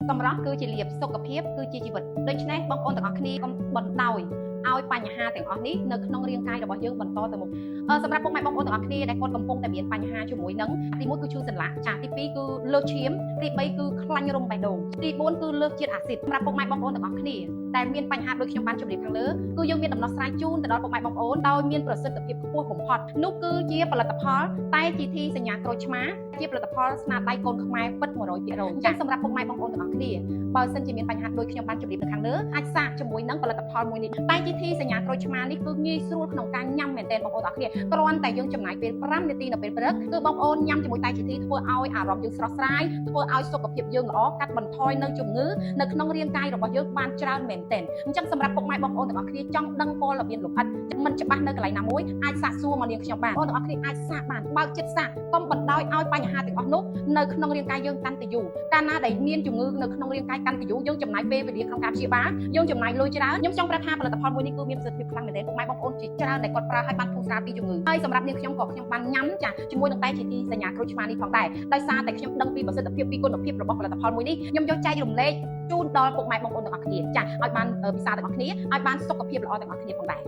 សម្រាប់គឺជាលៀបសុខភាពគឺជាជីវិតដូច្នេះបងប្អូនទាំងអស់គ្នាកុំបណ្ដោយឲ្យបញ្ហាទាំងអស់នេះនៅក្នុងរាងកាយរបស់យើងបន្តទៅមុខសម្រាប់ពុកម៉ែបងប្អូនទាំងអស់គ្នាដែលគាត់កំពុងតែមានបញ្ហាជាមួយនឹងទី1គឺឈឺសន្លាក់ចាទី2គឺលើសឈាមទី3គឺខ្លាញ់រោមបេះដូងទី4គឺលើសជាតិអាស៊ីតសម្រាប់ពុកម៉ែបងប្អូនទាំងអស់គ្នាដែលមានបញ្ហាដូចខ្ញុំបានជម្រាបខាងលើគឺយើងមានដំណោះស្រាយជូនទៅដល់ពុកម៉ែបងប្អូនដោយមានប្រសិទ្ធភាពខ្ពស់បំផុតនោះគឺជាផលិតផលតែ GT សញ្ញាក្រូចឆ្មាជាផលិតផលស្នាដៃកូនខ្មែរពិត 100% ចាសម្រាប់ពុកម៉ែបងប្អូនទាំងអស់គ្នាបើសិនជាមានបញ្ហាដូចខ្ញុំបានជម្រាបនៅខាងលើអាចសាកជាមួយនឹងផលិតផលមួយនេះតែ GT សញ្ញាក្រូចឆ្មានេះគឺងាយស្រួលក្នុងការញ៉ាំមែនទែនបងប្អូនទាំងអស់គ្នាគ្រាន់តែយើងចំណាយពេល5នាទីនៅពេលព្រឹកគឺបងប្អូនញ៉ាំជាមួយតែ GT ធ្វើឲ្យអារម្មណ៍យើងស្រស់ស្រាយធ្វើឲ្យសុខភាពយើងល្អកាត់បន្ថយនៅជំងឺនៅក្នុងរាងកាយរបស់យើងបានច្រើនមែនទែនអញ្ចឹងសម្រាប់ពុកម៉ែបងប្អូនទាំងអស់គ្នាចង់ដឹងព័ត៌មានលម្អិតមិនច្បាស់នៅកន្លែងណាមួយអាចសាកសួរមកនាងខ្ញុំបានបងប្អូនទាំងអស់គ្នាអាចសាកបានបើកចិត្តសាកកុំបណ្ដោយឲ្យបញ្ហាទាំងអស់នោះនៅក្នុងរាងកាយយើងកាន់តែយូរកាលណាដែលមានជំងឺនៅក្នុងរាងកាយកាន់តែយូរយើងចំណាយពេលវេលាក្នុងការព្យាបាលយើងចំណាយលុយច្រើនខ្ញុំចង់ប្រាប់ថាផលិតផលមួយនេះគឺមានប្រសិទ្ធភាពខ្លាំងមែនទែនពុកម៉ែបងប្អូនជាច្រើនដែលគាត់ប្រើឲ្យបានធូរស្រាលពីជំងឺហើយសម្រាប់នាងខ្ញុំក៏ខ្ញុំបានញ៉ាំចាជាមួយនឹងតែ GT សញ្ញាក្រូចឆ្មានេះផងដែរដោយសារតែខ្ញុំដឹងពីប្រសិទ្ធភាពពីគុណភាពរបស់ផលិតផលមួយនេះខ្ញុំយកចែករំលែកជូនដល់ពុកម៉ែបងប្អូនទាំងអស់គ្នាចាឲ្យបានពិសាទាំងអស់គ្នាឲ្យបានសុខភាពល្អទាំងអស់គ្នាផងដែរ